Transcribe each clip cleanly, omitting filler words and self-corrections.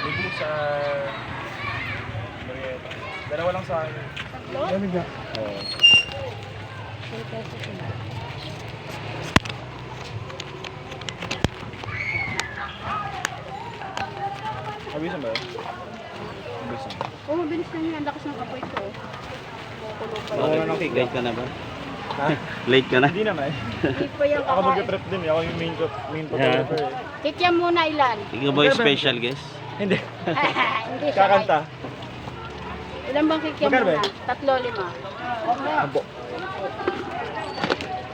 Libo sa... Marieta. Dalawa lang sa akin. Lamig na. Oo. Mabisan ba yun? Mabisan. Oo, mabilis lang yun. Ang lakas ng kapoy ko. Wala nang kick. Late ka na ba? Ha? Late ka na? Hindi naman. Hindi pa yung Ako kakain. mag-prep din. Ako yung main photographer. Kikyan muna ilan. Ikaw ba yung special guest? Hindi. Hindi siya. Kakanta. Ilan bang kikyan Magkano ba muna? 3, 5. Abo.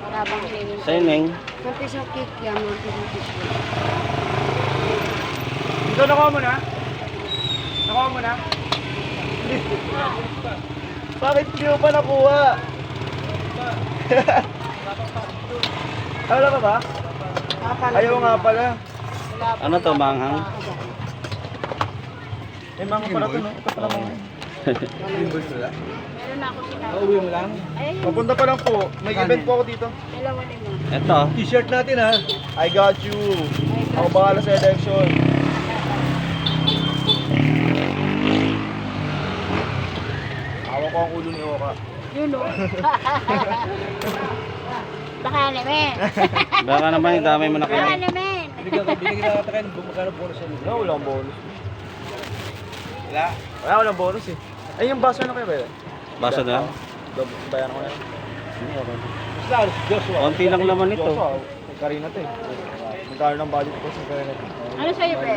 Wala bang hinihingi? Sa'yo, Neng. Mag-isang kikyan, mag-isang kikyan. Dito, nakuha mo na? Nakuha mo na? Bakit hindi mo pa nakuha? Wala ka ba? Ayaw nga pala. Ano to, manghang? Eh, mga pala ito, no? Ito pala mga. Meron na ako sinabi. Uuwi mo lang. Ayun, Papunta pa lang po. May event po ako dito. 2, 5. Ito. T-shirt natin ha. I got you. Ako bahala sa election. Hawak ko ang ulo ni Oka. Yun o. Baka naman. Baka naman yung dami mo na Baka kain. naman. Binigyan na kita kayo. Magkano bonus yan? Wala, walang bonus. Wala, walang bonus eh. Ay, yung baso na kayo ba yun? Baso na? Bayan ko na yun. Basta, Joshua. Konti lang laman ito. Joshua, kay Karina to eh. Magkano ng budget ko sa Karina to? Ano sa'yo, be?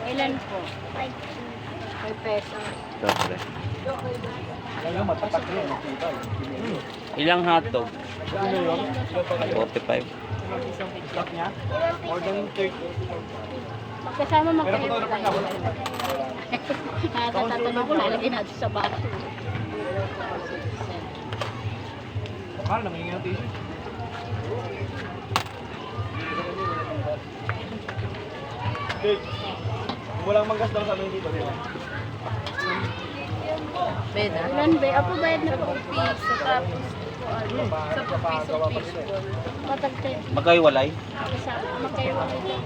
Ilan po? 5 pesos. Siyempre. Kaya matatak yun. Ilang hotdog? Ano yun? 45. Stock niya? More than 30. Magkasama Pero magkayo photographer na ako. Nakatatanong ko, lalagay natin sa baso. Mahal, namingin ng t-shirt. Okay. Walang manggas lang sa amin dito. Di ba? Ilan, be? Apo, bayad na po. Piso, tapos po, ano, sa piso, fishball. Matagtay. Magkaiwalay? Magkasama. Magkayo ulit.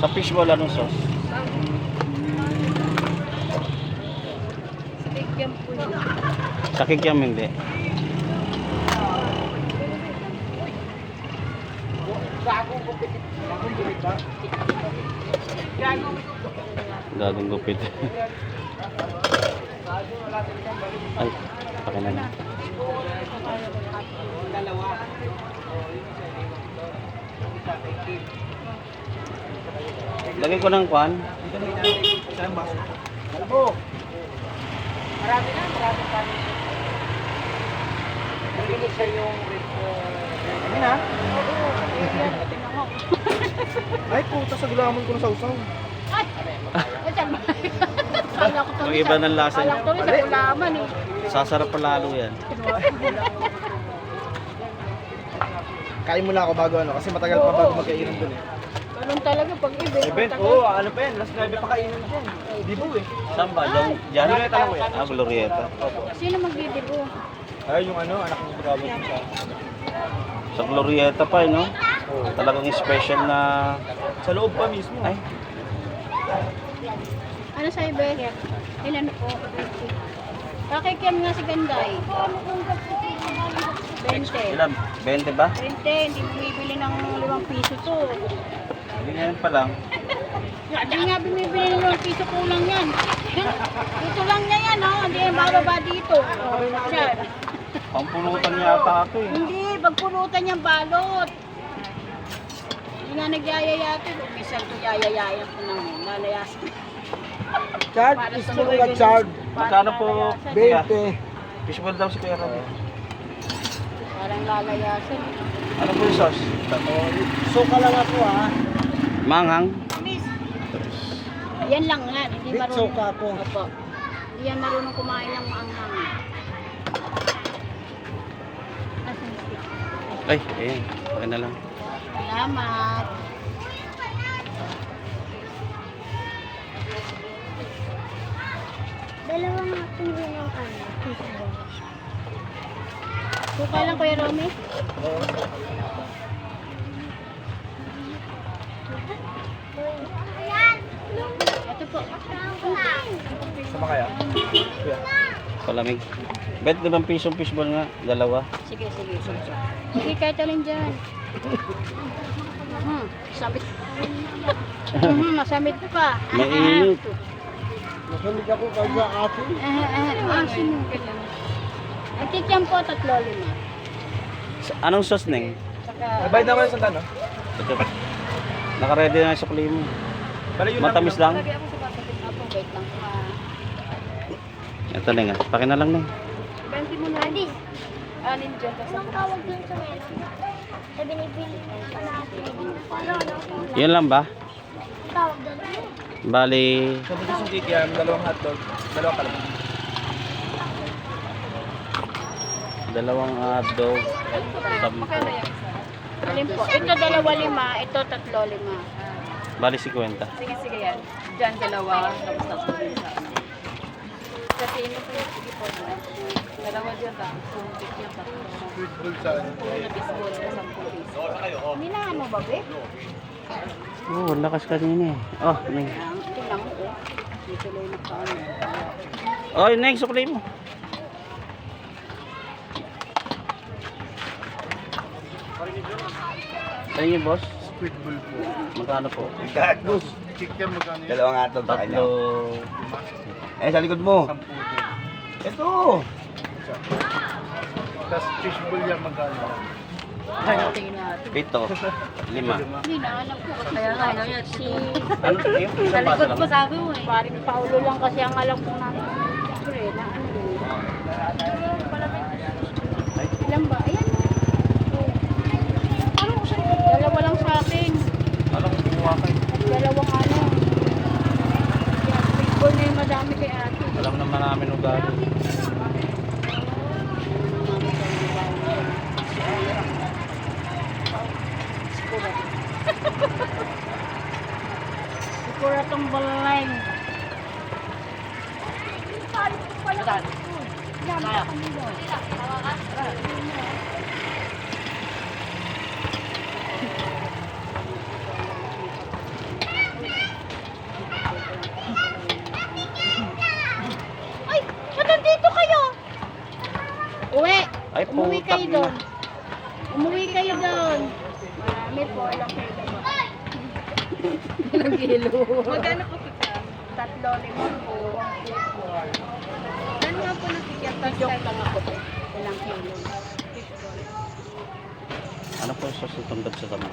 Sa fishball, anong sauce? Steak yan po yun. Sa kikiam hindi. Gagong gupit. Ay, pakin na lang. Lagay ko ng kwan. Saan ba? Albo! Marami na, marami pa. Narinig sa yung Ano na? tinanong. Ay, puta sa gulamon ko na sausaw. Ay! Ay, saan ba? Kala ko tuloy Mag-iba ng lasa Kala niya. ko tuloy sa gulaman eh. Sasarap pa lalo yan. Kain muna ako bago ano, kasi matagal pa bago magkainan dun eh. Ganun talaga pag event. Event? matagal. Oo, ano pa yan? Last 9 pa kainan dyan. Di ba eh? Saan ba? Diyan? Glorieta lang po yan. Ah, Glorieta. Sino magdidibo? Ay, yung ano, anak ng pagkabot sa... Sa Glorieta pa, no? Oo. Talagang special na... Sa loob pa mismo. Ay, Ano sa ibe? Ilan po? Kakikiam nga si Ganday. 20. ilan? 20 ba? 20, hindi bumibili ng 5 piso to. Hindi ngayon pa lang. Hindi nga bumibili ng 5 piso, kulang yan. Dito lang niya yan, oh. Hindi yan bababa dito. Siya. Pampulutan yata ako eh. Hindi, pagpulutan niyang balot. Hindi nga nagyayayate. Minsan ko yayayayan ko naman. Lalayas ko. Chard, gusto mo ka chard. Magkano po? 20. Fishball daw si Kuya Robby. Parang lalayasan. Ano po yung sauce? Suka lang ako ha. Manghang? Yan lang nga. Hindi Big marunong. suka po. Opo. Hindi yan marunong kumain ng maanghang. Asan si? Ay, ayun. Pakin na lang. Salamat. Dalawang kilo ng ano. Sukay lang, Kuya Romy? Ito po. Sama kaya? Kuya. Palamig. 25 pisong fishball nga. Dalawa. Sige. Sige, kahit alin dyan. Sabit. Masamit pa. Mainit. Masalig ako kaya ate. Sino? Ang tityang po, 3-5. Anong sauce, Neng? Saka, Nagbayad na ko yung sandaan, no? Ito. Nakaready na yung sukli mo. Bali, yun Matamis lang. lagay ako sa basket. Apo, wait lang. Ito, Neng. Pakin na lang, Neng. 20 mo na. Adis, Anin dyan. anong tawag dun sa meron? Sa binibili pa natin. Ano? Yun lang ba? Tawag dun? Bali, Sa butis yung kikiam, dalawang hotdog, dalawang kalamang. dalawang hotdog. Magkano yung isa? Alin po? Ito 2-5, ito 3-5. Bali, 50. Sige yan. Dyan dalawa. Tapos tatlo din sa ano. Kasi ino po yung sige po. Dalawa dyan ka. Sumpit yan ka. Sweet bull sa ano. Puro na bisbol na 10 piso. Minahan mo ba, be? Oh, lakas kanina eh. Oh, Neng. Ito lang po. Dito lang yung kaano. Oh, Neng, sukli mo. Sa inyo, boss? Sweet bull po. Magkano po? Boss, chicken magkano yun? Dalawang hotdog sa kanya. Tatlo. Eh, sa likod mo. 10 din. Ito! Tapos fish bull yan magkano? Tingin natin. 8. 5. Hindi na, alam ko. Kaya nga, ano yan, si... Ano? Yung Sa isang baso likod lang? ko sabi mo eh. Paring Paulo lang kasi ang alam ko natin. Siyempre, na ano yun. Ilan ba? Ayan. Ano ko siya? Dalawa lang sa akin. Alam ko kumuha kayo. Dalawang ano. Yan, baseball na yung madami kay ate. Alam naman namin yung gano'n. Sikura tong balay. Ay! Ba't nandito kayo? Uwi! Ay, Umuwi putak kayo na. doon. Umuwi kayo doon. Marami po, ilang kilo mo. Ilang kilo? Magkano po kika? 3-5 po. Ano nga po nakikita? Joke lang ako po. Ilang kilo. Ano po yung sauce itong dab sa tabi?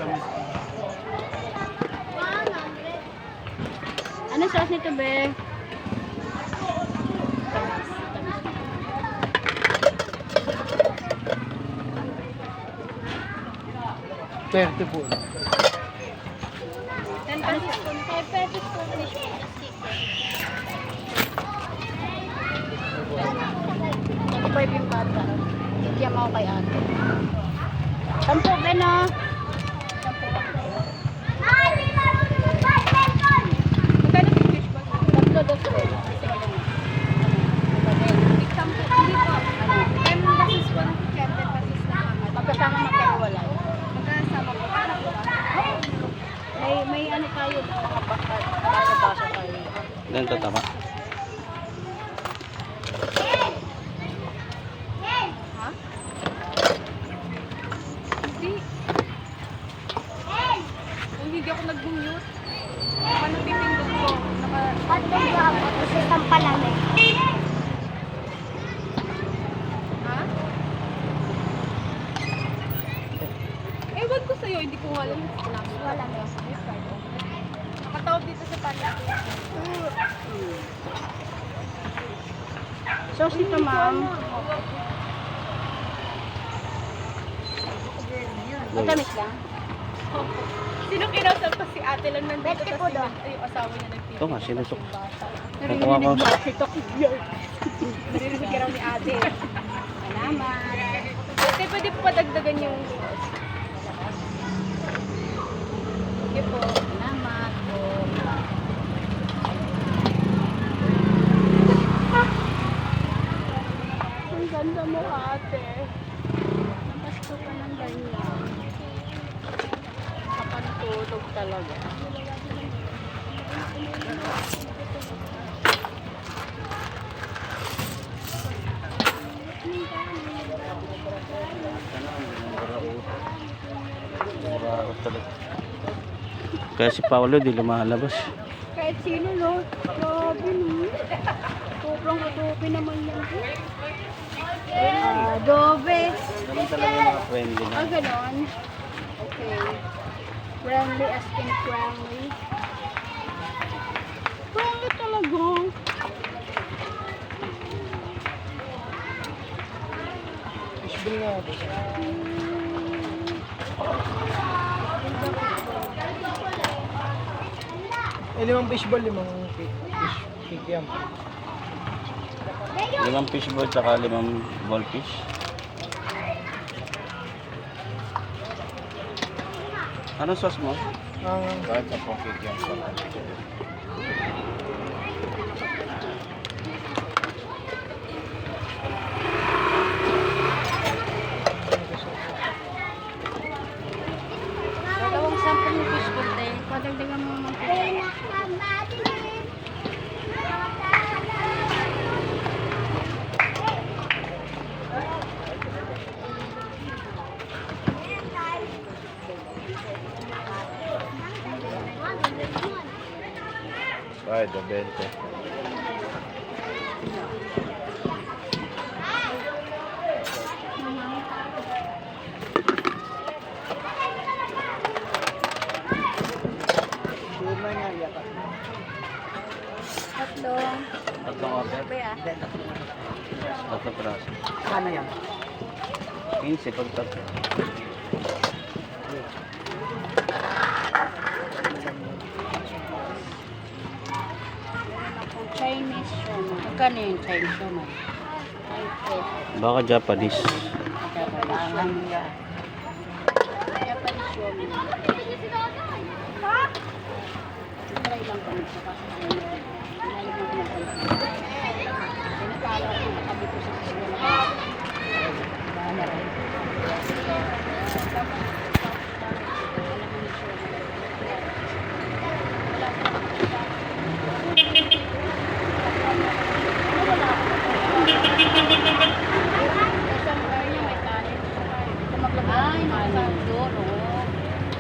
Ano sauce nito, be? 30 po. 10 pesos po. 5 pesos po. Ito pa yung bata. Kikiyam ako kay ate. 10 be, no? 10 Magkano po fish ball? Tatlo dos po. Example, hindi po. 10 pesos po. 10 pesos na kami. Pagkasama magkaiwalay. Magkasama po. May ano tayo, mga basa-basa tayo. Ganito tama. Ha? Hindi. Kung hindi ako nag-mute, paano pipindot ko? Ha? Ewan ko sa'yo, hindi ko nga alam. Wala na yung gift card. Nakatawag dito sa panlaki. Sauce nito, ma'am. Matamis lang. Sino kinausap ko si ate lang nandito kasi ay, yung asawa niya nagtitin. Ito nga, sinusok. Narinig Kukuha ko. ba si Tok? Narinig ka raw ni ate. Salamat. Ate, pwede po padagdagan yung sige po. Salamat po. Mura talaga. Kaya si Paolo di lumalabas. Kahit sino, no? Grabe, no? Sobrang adobe naman yan. Adobe. Ganun talaga yung mga friendly na. Ah, ganon. Okay. Friendly as in friendly. Friendly talaga. Fishball nga ako. Limang fishball, limang fish yam. 5 fishball tsaka 5 ballfish. Anong sauce mo? Ang Kahit sa pong cake yan. Dalawang sample yung fishball tayo. Padagdagan mo naman. Ay, the 20. sure na nga yata. Tatlong. Tatlong order. Sabi ah. Tatlong praso. Ano yan? 15 pag tatlo. Chinese siomai. Magkano yung Chinese siomai? Baka Japanese. Japanese siomai. Try lang kami sa kasi. Pinakala ko nakabi ko sa siomai. Bana rin. Ay, nasa doon, oo.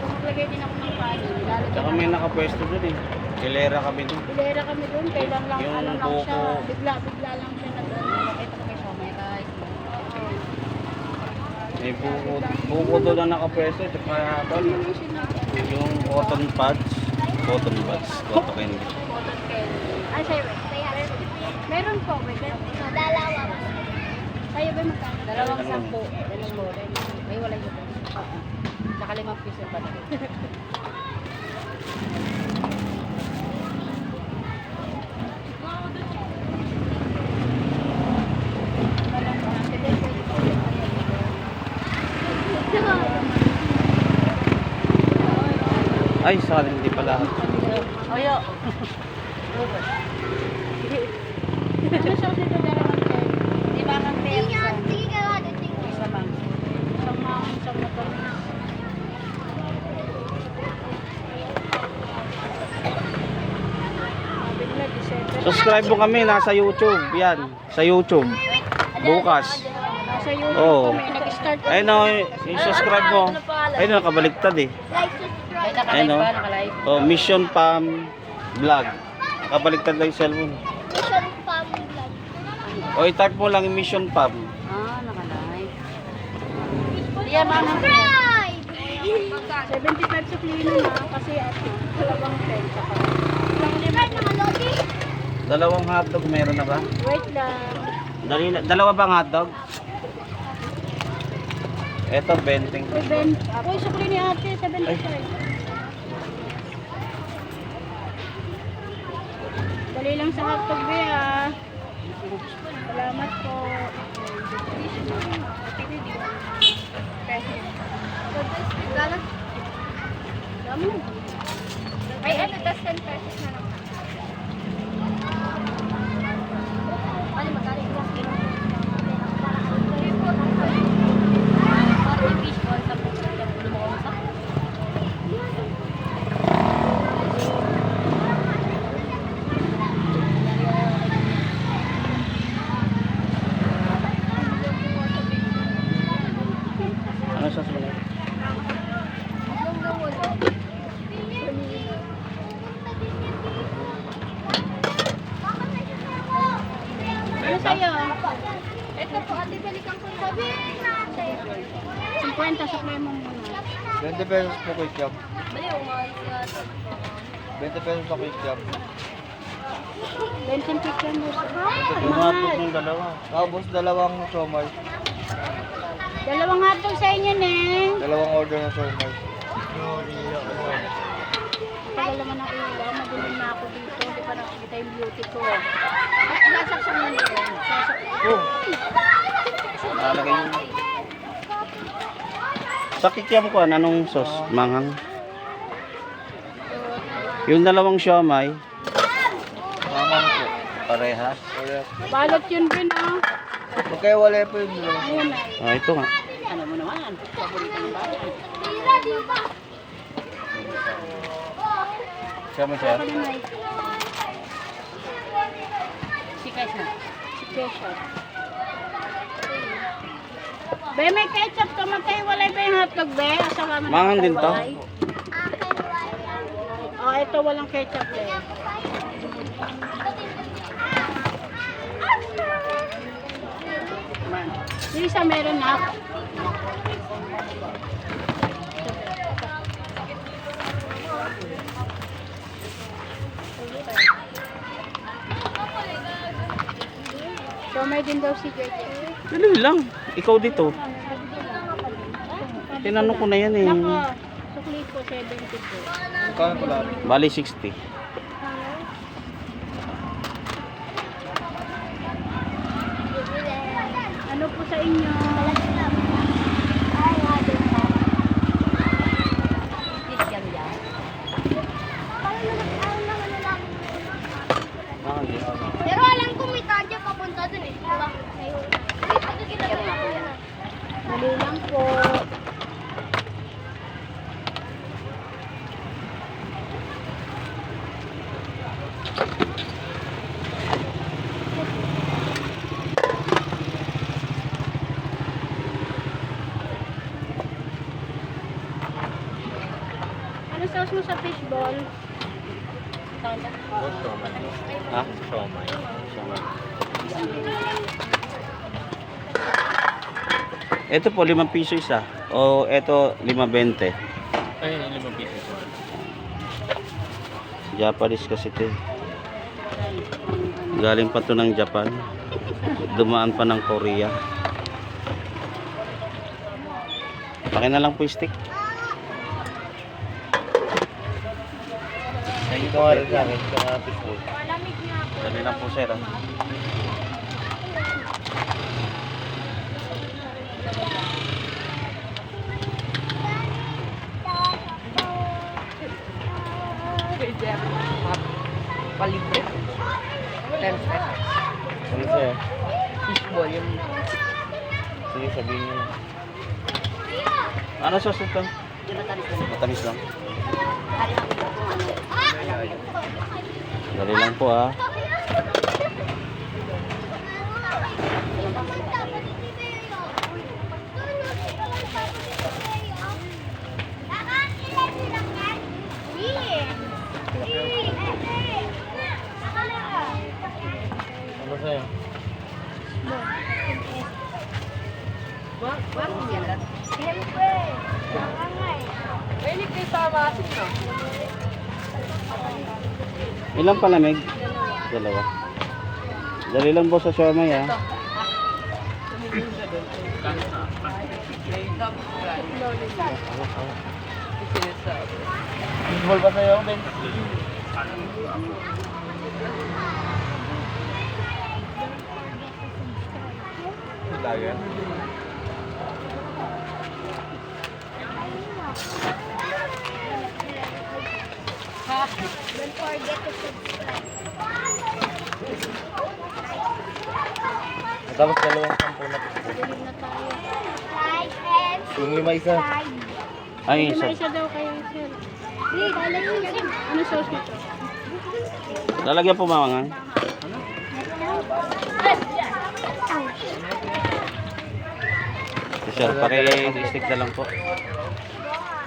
Maglagay din ako ng kanin. Lalagyan Tsaka may nakapwesto dun eh. Kilera kami dun. Pilera kami doon, kailan lang, Yung ano lang siya, buko. bigla lang siya Ito ko may siomai guys. May buko doon na nakapwesto. Tsaka yung cotton pads. Cotton pads. Cotton candy. Cotton candy. Ay, sa'yo ba? Meron po, wait. Dalawa. Sa'yo ba magkano? Dalawang sampo. May wala yun. Saka 5 piso pa na. Ay, sa akin hindi pala. Oyo. Ano siya dito dalawang candy? Di ba kang pera? Isa bang? Isang matamis. Bigla, December. Subscribe mo kami. Nasa YouTube. Yan. Sa YouTube. Bukas. Nasa YouTube Oo. kami, nag-start kami. Ayun o. Subscribe mo. Ayun o. Nakabaliktad eh. Ay, nakalive Ayun o. ba? Nakalive? Oh, Mission Pam Vlog. Nakabaliktad lang yung cellphone. O, i-type mo lang yung Mission Pam. Ah, nakalive. Di yan, mama. 75 sa klino na kasi dalawang 10 saka. Ilang lima? Dalawang hotdog meron na ba? Wait lang. Dalawa bang hotdog? Eto, 20. Uy, sa klino ni ate, 75. Dali lang sa hotdog ba ah. Salamat po. Ay, ano, tas 10 pesos na lang. Ano, magkali ko? Parang fish ball sa puso. Lumakausap. sa'yo. Ito po, ate, balikan ko sabihin natin. 50, supply mo muna. 20 pesos po quick job. Bali, umalis nga. 20 pesos sa quick job. 20 picture mo. Yung hotdog ng dalawa. Tapos dalawang siomay. Dalawang hotdog sa inyo, Neng. Dalawang order ng siomay. Tagal naman ang ilaw. Madilim na ako dito. Hindi pa nakikita yung beauty ko. Nasaksak mo na yun. Oh, Nalagay yung... Sa kikiam ko, anong sauce? Manghang. Yung dalawang siomay, mamang po. parehas. Order. Balot yun din, ah. Magkaiwalay po yung dalawa. Ayun, ay. Ito nga. Ano mo naman? Paborito ng bayan. Tira, di ba? Siomay sir. Ako din, ay. Si Kaisa. Si Kaisa. Be, may ketchup to. Magkaiwalay ba yung hotdog, be? Asawa mo na Manghang din to? magkaiwalay. Oh, ito walang ketchup, be. Yung isa meron na. So, may din daw si JJ. Dali lang. Ikaw dito. Tinanong ko na yan eh. Nako, sukli ko 70 po. Kaya pala. Bali 60. Ano po sa inyo? Pero alam ko may tadya papunta dun eh. Diba? Mali lang po. Ano sauce mo sa fishball? Ha? Siomay. Ito po, 5 piso isa. O ito, 5.20. Ay, 5 pieces. Japanese kasi ito. Galing pa to ng Japan. Dumaan pa ng Korea. Pakin na lang po yung stick. Ito nga rin sa akin. Ito nga fishbowl. Dali lang po sir. Ah. Palibre. 10 pesos. Ano sa'yo? Fishball yung Sige, sabihin niyo. Ano sauce ito? Matamis lang. Dali lang po ah. Ano sa'yo? Bakit yan lang? Siyempre. Angay. Pwede kayo sa masin, no? Ilang palamig? Dalawa. Dali lang po sa siomay ah. Fishbowl ba sa'yo, Ben? Lager? Don't forget to subscribe. Tapos dalawang 10 na fishbowl. Dilim na tayo. Like and Yung 5 isa. subscribe. Ay, Lima isa. isa daw kayo, sir. Ano sauce nito? Lalagyan po mamangan. Sir, paki-stick na lang po.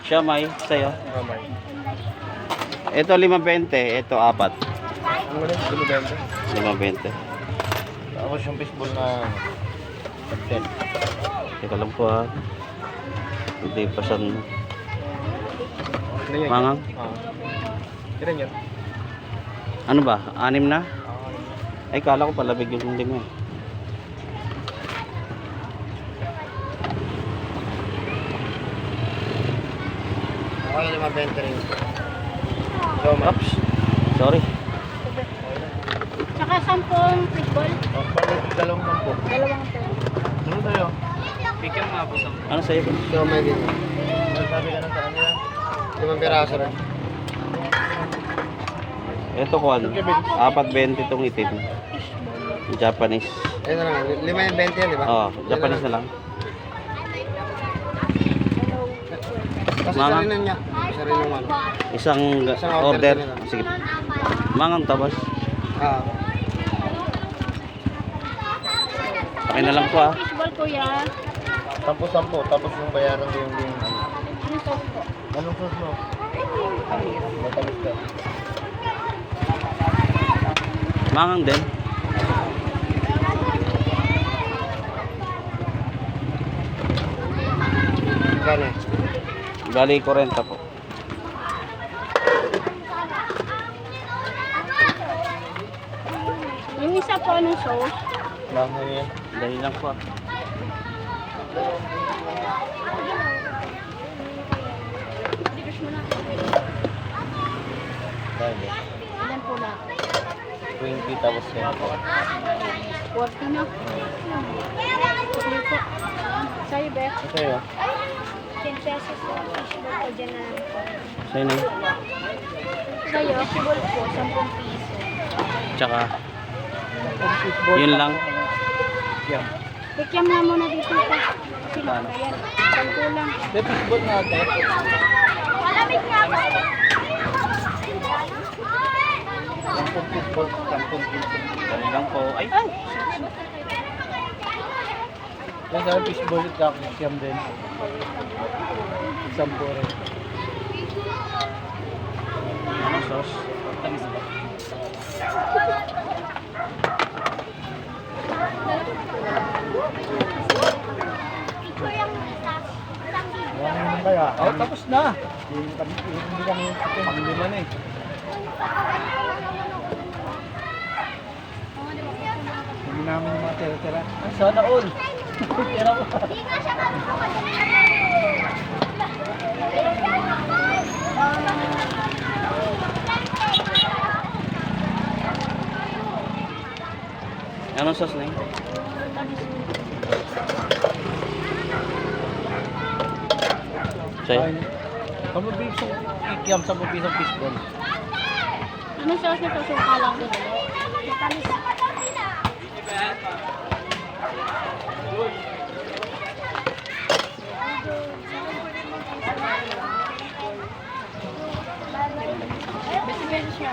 Siomay, sa'yo. Mamay. Ito 5.20, ito 4. Ano na? 5.20. 5.20. Tapos yung fishball na 10. Teka lang po ha. Hindi pa siya Ano yun? mangang. Ilan yun? Ano ba? 6 na? Ay, kala ko palabig yung 5 eh. Okay, 5.20 rin. Oops. Sorry. Tsaka 10 fishball. Dalawang tampo. Dalawang to. Ano tayo? Bigyan nga po sa... Ano sa'yo? So, may din. Sabi ka ng kanila. 5 piraso rin. Ito ko ano? 4.20 itong itim. Japanese. Ayun na lang. 5.20 yan, di ba? Oo, Japanese na lang. Kasi Mama. isa rin niya. Isa rin yung ano. Isang Isang order. order nila. Sige. Mangang tabas. Ah. Akin na lang po ah. Fishball kuya. Sampo. Tapos yung bayaran ko yung Ano sauce po? anong sauce mo? Matalis ka. Mangang din. Gane. Bali 40 po. Yung isa po anong sauce? Langan yan. Dali lang po ah. Dahil Ilan po na? 20 tapos yan. 40 na. Sige po. Sa'yo, Beth. Ito yun. 10 pesos po. Fishball po dyan na lang po. Sa'yo na yun. Sa'yo. Fishball po, 10 piso. Tsaka, yun lang. Yan. Tikyam nga muna dito pa. Sino ba yan? Sampo lang. May fishball natin. Malamig nga po. Sampung fishball. 10 piso. Dali lang po. Ay! Ay! Yan sa fishball at kakikyam din. Sampo rin. Ano sauce? Picture yung isa. Isang video. Ano naman kaya? Oh, tapos na. Hindi kami panglima na eh. Hindi namin yung mga tira-tira. Ay, sana all. Tira ko. Hindi nga siya magkakasya. Anong sauce na yun? Sa'yo? Pamabisong kikiam sa mabisong fishball. Ano sauce nito? Suka lang din. Besi-besi siya.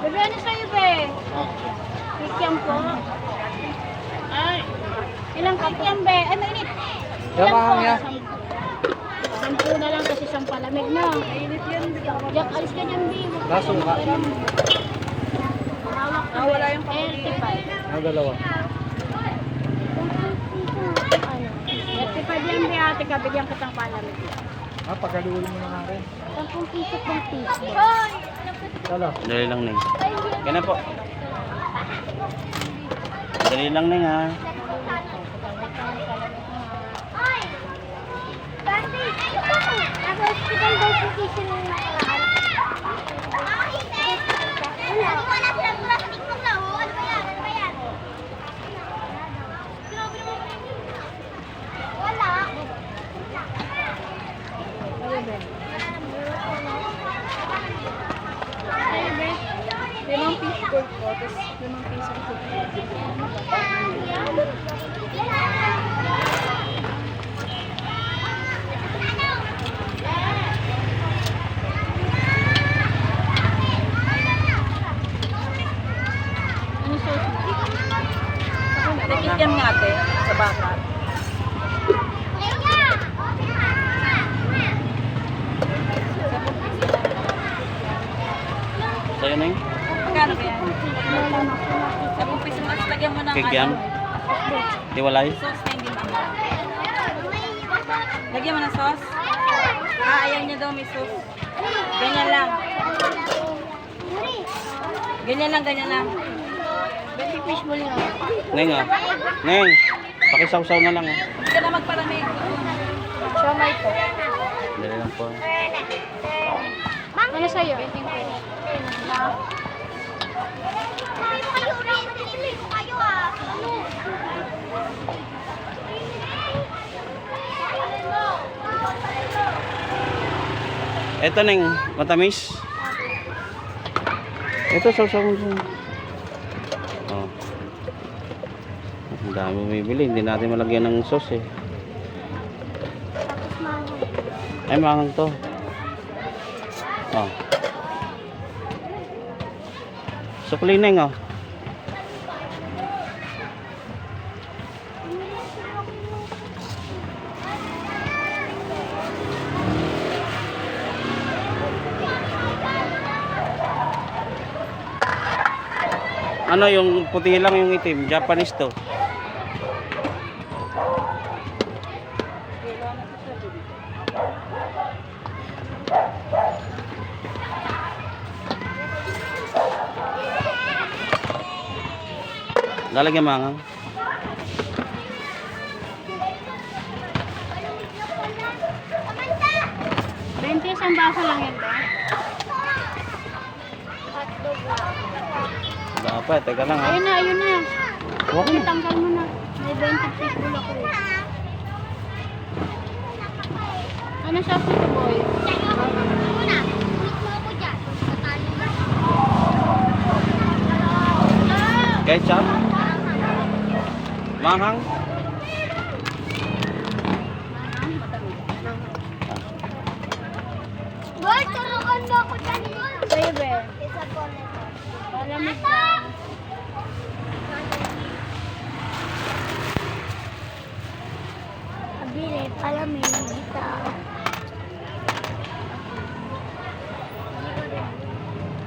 Bebe, ano sa'yo, be? Kikiam po. Ay, ilang kikiam, be? Ay, mainit. Ilan po? niya. 10 na lang kasi 10 palamig na. Mainit yan. Jack, alis ka dyan, be. Laso ka. Hawak ka, wala yung 35. Ang dalawa. Ano? 35 yan, be, ate ka. Bigyan kitang palamig. Ah, pagkaluin mo na nga rin. 10 piso pang piso. Tala. Dali lang na yun. Kaya na po. Dali lang na yun ha. Ay! Bandi! Nag-hospital daw po kasi nung nakaraan. Wala. Wala silang plastic mo na, oh. Ano ba yan? Ano ba yan? Wala. Ay, be. 5 piso gold po. Tapos 5 piso po. Ano sauce mo? Nakikiam nga ate sa baka. Sa'yo na yun? Magkano ba yan? 10 piso mas lagyan mo ng Cake yan? Di walay? sauce na hindi mahal. Lagyan mo ng sauce? Ah, ayaw niya daw may sauce. Ganyan lang. Ganyan lang, ganyan lang. Neng ah. Neng, pakisawsaw na lang ah. Hindi ka na magpalamig. Siomay po. Dali lang po. Ano sa'yo? Ito Neng, matamis. Ito, sausaw mo dyan. Oh. Ang dami bumibili, hindi natin malagyan ng sauce eh. Ay, mangang to. Oh. Sukli Neng oh. Ano yung puti lang yung itim? Japanese to. Lalagyan mangang. Isang baso lang yan ba? Dapat, teka lang ha. Ayun na, ayun na. Huwag na. Tanggal mo na. May 20 piso ako eh. Ano siya po boy? Ketchup? Manghang? Boy, turuan mo ako dyan. Sa'yo be. Isa po nito. Palamig lang. Abili, palamig. Ito.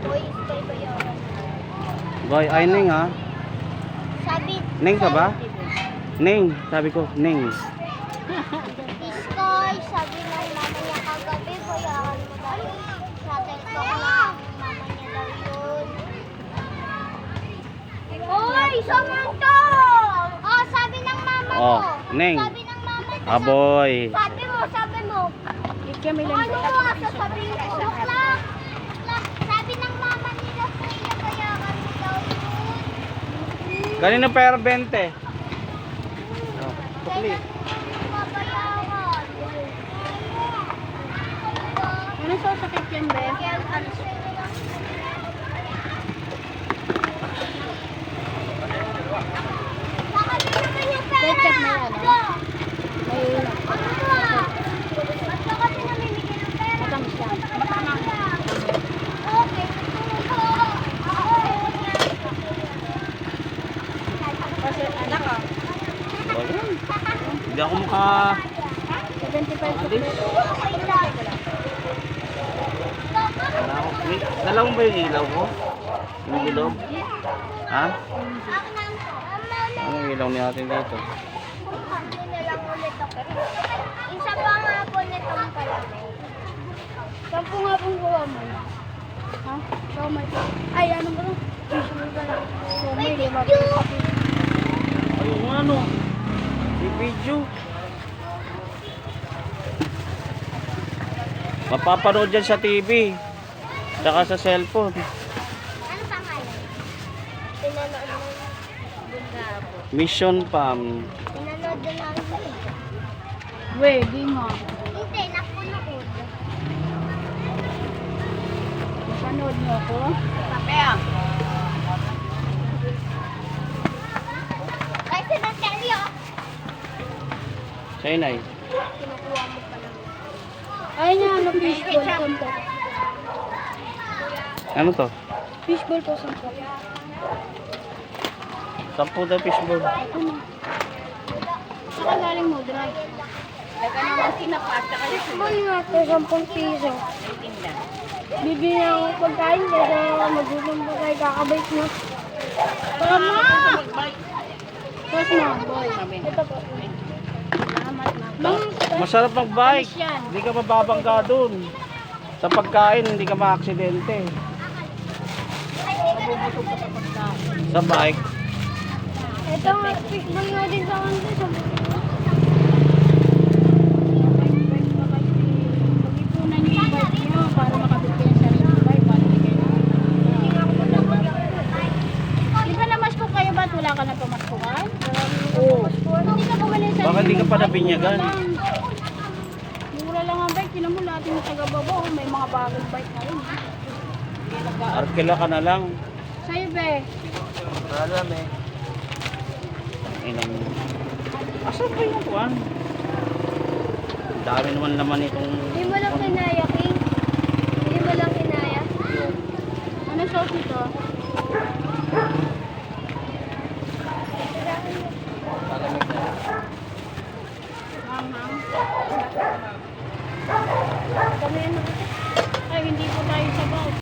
Boy, stay ba yun? Boy, ay Neng ha. Sabi, Neng ka ba? Neng, sabi ko, Neng. Iskoy, sabi ng mama niya kagabi, bayaran mo daw yun. Sa TikTok lang, mama niya daw yun. Uy, Samantha! Oh, sabi ng mama mo. Oh, Neng. Sabi ng mama niya. Aboy. Sabi mo. Kaya may lang. Ano mo, sasabihin ko? Luklak. Sabi ng mama nila sa iyo, bayaran mo daw yun. Kanino pera 20? Oh, tukli. Mabayaran. Ano sa sakit yan be? Ketchup na yan, ah. May matamis yan. Kasi anak ah. Ayun. Hindi ako maka... 75 Adis. Dala mo ba yung ilaw ko? Yung ilog? Ha? Ano yung ilaw natin dito? Isa pa nga po nitong palamig. Sampu nga pong gawa mo. Ha? Siomay. Ay, ano ba? Siomay ba lang? Siomay, lima piso. Ayun nga no. Yung video. Mapapanood dyan sa TV. Tsaka sa cellphone. Ano pangalan? Pinanood mo Mission Pam. Pinanood din namin. Weh, di nga. Hindi, napunood. Panood mo ako. Kape ah. Kasi nag-telyo. Sa'yo na eh. Kinukuha mo pa lang. Ay na, ano, fishball po. Ano to? Fishball po, sampu. 10 daw fishball. Ito na. Saka galing mo, dry. Daga naman sinapa, tsaka yung Fishball nga po, 10 piso. tinda. bibili ng pagkain kasi magutom pa kayo kakabait mo. Tama! Tapos na, boy. Ito po. Mang, Masarap mag-bike. Alis yan. Hindi ka mababangga dun. Sa pagkain, hindi ka ma-aksidente. Sa bike, Ito nga, fishball nga din sa kanto. pag-ipunan niyo yung bike niyo para makabit kayo sa sarili bike para hindi kayo Di ba namasko kayo ba't wala ka na pamaskuhan? Oo. Hindi ka bumili sa Baka hindi ka pa nabinyagan. Mura lang ang bike. Tinan mo lahat yung taga-babo. May mga bagong bike na rin. Arkila ka na lang. Sa'yo, be. Alam eh. Inang... Asan ba yung kuwan? Ang dami naman naman itong... Hindi mo lang kinaya, King. Hindi mo lang kinaya. Ano sauce nito?